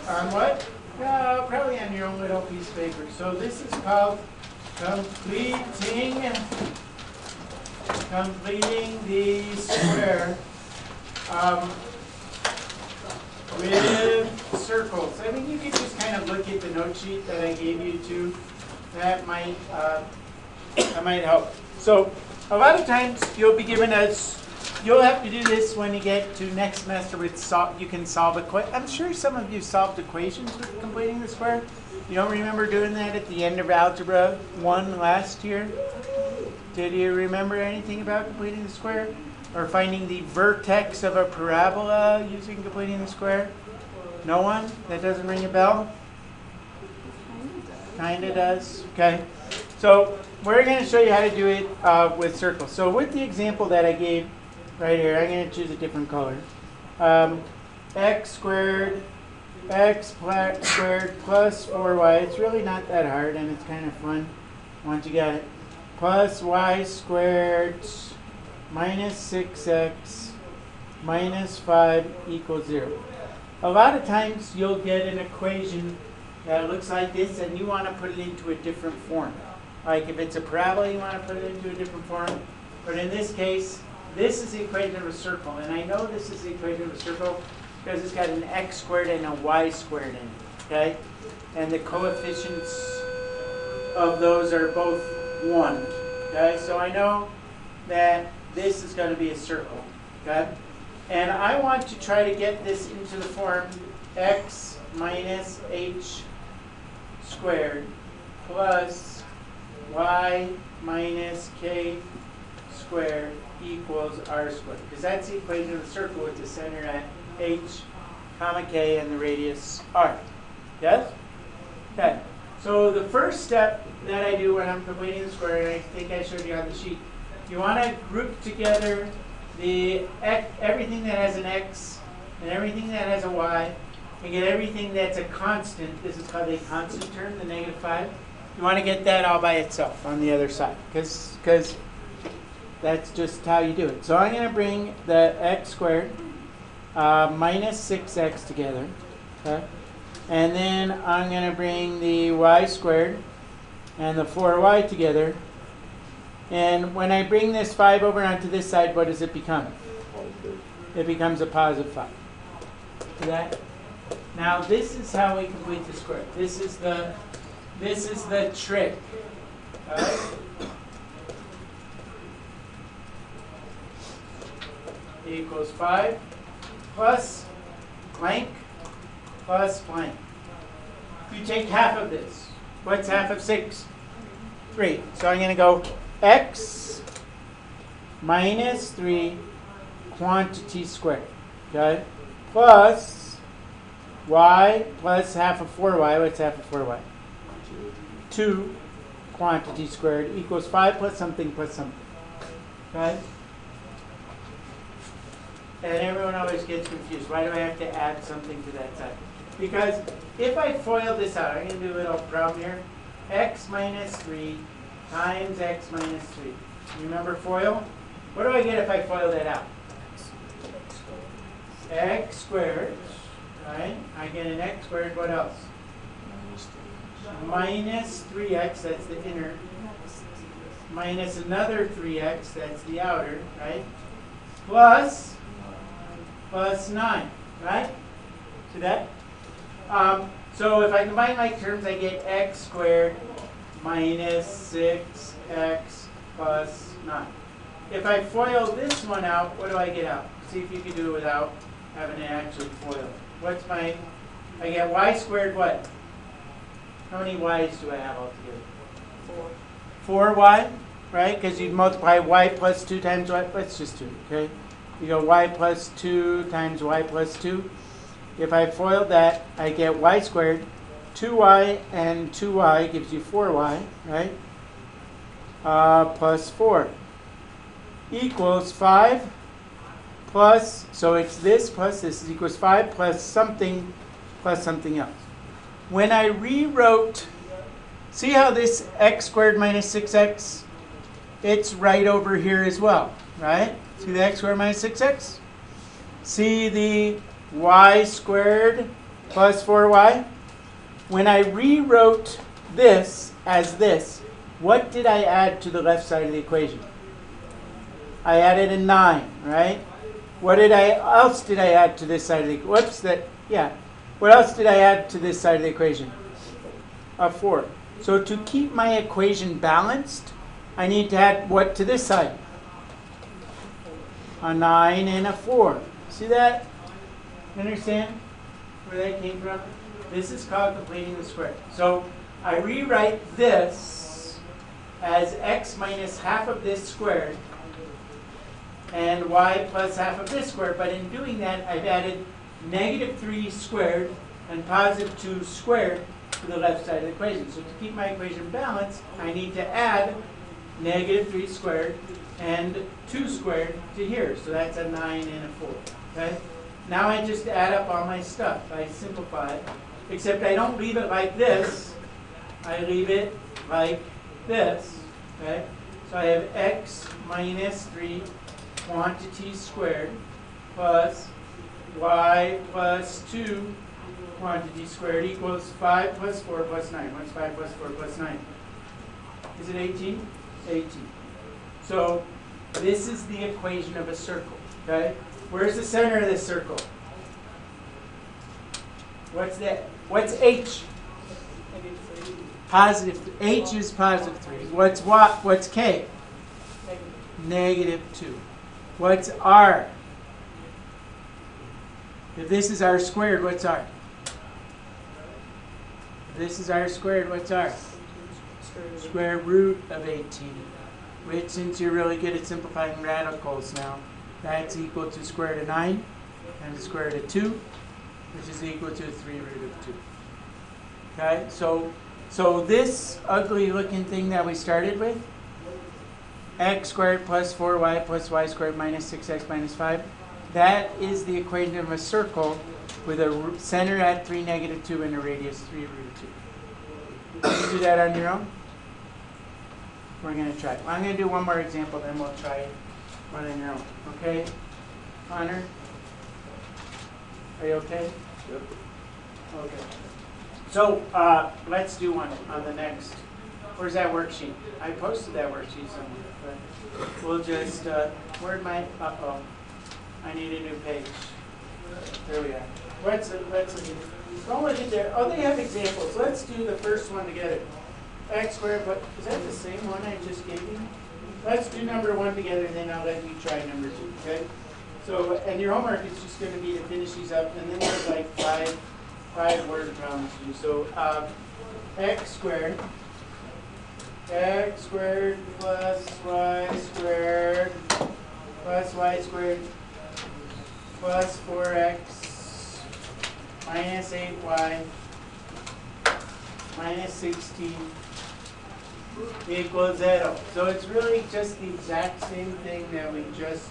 On what? Probably on your own little piece of paper. So this is called completing the square with circles. I mean, you could just kind of look at the note sheet that I gave you too. That might help. So a lot of times you'll be given you'll have to do this when you get to next semester with you can solve I'm sure some of you solved equations with completing the square. You don't remember doing that at the end of Algebra 1 last year? Did you remember anything about completing the square? Or finding the vertex of a parabola using completing the square? No one? That doesn't ring a bell? Kinda does. Okay. So we're going to show you how to do it with circles. So with the example that I gave right here, I'm going to choose a different color. X squared plus 4y. It's really not that hard, and it's kind of fun once you got it. Plus y squared minus 6x minus 5 equals 0. A lot of times you'll get an equation that looks like this, and you want to put it into a different form. Like if it's a parabola, you want to put it into a different form. But in this case, this is the equation of a circle. And I know this is the equation of a circle because it's got an x squared and a y squared in it. Okay? And the coefficients of those are both 1. Okay? So I know that this is going to be a circle. Okay? And I want to try to get this into the form x minus h squared plus y minus k squared equals r squared. Because that's the equation of the circle with the center at h, comma k, and the radius r. Yes? Okay. So the first step that I do when I'm completing the square, and I think I showed you on the sheet, you want to group together everything that has an x and everything that has a y, and get everything that's a constant. This is called a constant term, the negative 5. You want to get that all by itself on the other side, because that's just how you do it. So I'm going to bring the x squared minus 6x together. Okay? And then I'm going to bring the y squared and the 4y together. And when I bring this 5 over onto this side, what does it become? It becomes a positive 5. See that? Now this is how we complete the square. This is the trick. Right? Equals 5 plus blank plus blank. You take half of this. What's half of 6? 3. So I'm going to go x minus 3 quantity squared. Okay? Plus y plus half of 4y. What's half of 4y? 2 quantity squared equals 5 plus something plus something. Okay? And everyone always gets confused. Why do I have to add something to that side? Because if I FOIL this out, I'm going to do a little problem here. X minus 3 times x minus 3. Remember FOIL? What do I get if I FOIL that out? X squared. Right? I get an x squared. What else? Minus 3x, that's the inner. Minus another 3x, that's the outer. Right? Plus 9. Right? See that? So if I combine my terms, I get x squared minus 6x plus 9. If I FOIL this one out, what do I get out? See if you can do it without having to actually FOIL it. I get y squared what? How many y's do I have altogether? 4. 4y, right? Because you multiply y plus 2 times y. Let's just do it, okay? You go y plus 2 times y plus 2. If I FOIL that, I get y squared. 2y and 2y gives you 4y, right? Plus 4 equals 5 plus, so it's this plus this is equals 5 plus something else. When I rewrote, see how this x squared minus 6x, it's right over here as well, right? See the x squared minus 6x? See the y squared plus 4y. When I rewrote this as this, what did I add to the left side of the equation? I added a 9, right? What else did I add to this side of the equation? What else did I add to this side of the equation? A 4. So to keep my equation balanced, I need to add what to this side? A 9 and a 4. See that? Understand where that came from? This is called completing the square. So I rewrite this as x minus half of this squared and y plus half of this squared. But in doing that, I've added negative 3 squared and positive 2 squared to the left side of the equation. So to keep my equation balanced, I need to add negative 3 squared and 2 squared to here. So that's a 9 and a 4. Okay? Now I just add up all my stuff. I simplify, except I don't leave it like this. I leave it like this. Okay? So I have x minus 3 quantities squared plus y plus 2 quantities squared equals 5 plus 4 plus 9. What's 5 plus 4 plus 9? Is it 18? 18. So this is the equation of a circle. Okay? Where's the center of this circle? What's that? What's h? Positive. H is positive 3. What's what? What's k? Negative 2. What's r? If this is r squared, what's r? If this is r squared, what's r? Square root of 18. Which, since you're really good at simplifying radicals now, that's equal to square root of 9 and the square root of 2, which is equal to 3 root of 2. Okay, so this ugly looking thing that we started with, x squared plus 4y plus y squared minus 6x minus 5, that is the equation of a circle with a center at 3, negative 2, and a radius 3 root of 2. Can you do that on your own? We're going to try it. Well, I'm going to do one more example, then we'll try one on your own. Okay? Connor? Are you okay? Yep. Okay. So let's do one on the next. Where's that worksheet? I posted that worksheet somewhere. But we'll just, where'd my, uh-oh. I need a new page. There we are. Let's look at, don't look at there. Oh, they have examples. Let's do the first one together. X squared, but is that the same one I just gave you? Let's do number 1 together, and then I'll let you try number 2, okay? So, and your homework is just going to be to finish these up, and then there's like five word problems to do. So, x squared plus y squared plus y squared plus 4x minus 8y minus 16 equals 0. So it's really just the exact same thing that we just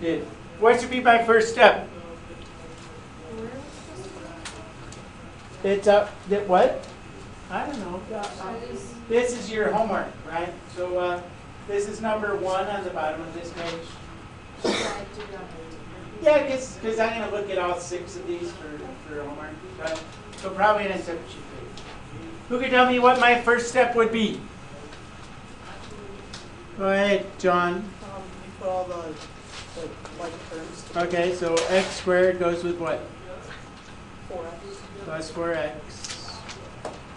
did. What should be my first step? It's up. What? I don't know. This is your homework, right? So this is number 1 on the bottom of this page. Yeah, because I'm going to look at all 6 of these for homework. Okay? So probably an separate sheet page. Who can tell me what my first step would be? Go ahead, John. You put all the like terms together. Okay, so x squared goes with what? 4x. Plus 4x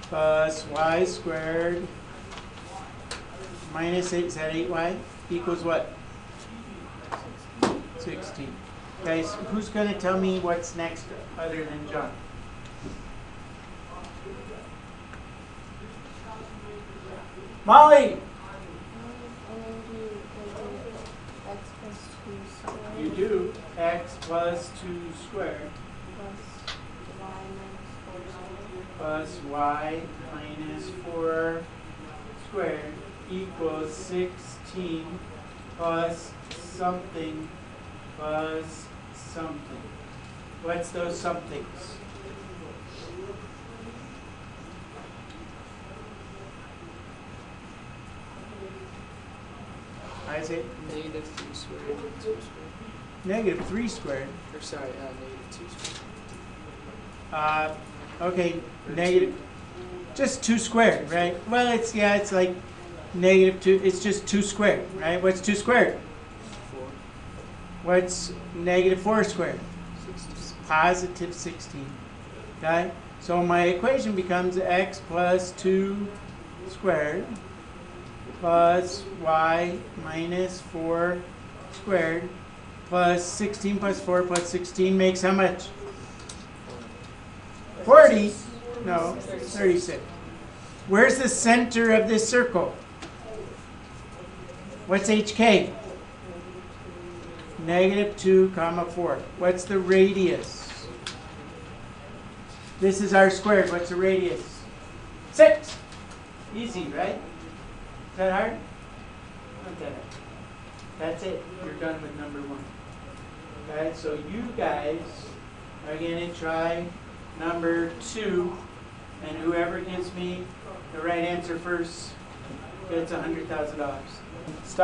plus y squared minus 8, is that 8y? Equals what? 16. Guys, who's going to tell me what's next other than John? Molly! You do x plus 2 squared plus y minus 4 squared equals 16 plus something plus something. What's those somethings? Isaac? Negative 3 squared and 2 squared. Negative 3 squared. Or sorry, negative 2 squared. Okay, negative, just 2 squared, right? Well, it's like negative 2, it's just 2 squared, right? What's 2 squared? What's negative 4 squared? Positive 16, okay? So my equation becomes x plus 2 squared plus y minus 4 squared plus 16 plus 4 plus 16 makes how much? 40? No, 36. Where's the center of this circle? What's HK? Negative 2 comma 4. What's the radius? This is r squared. What's the radius? 6. Easy, right? Is that hard? Not that hard. That's it. You're done with number 1. Okay, so you guys are going to try number 2, and whoever gives me the right answer first gets $100,000. Stop.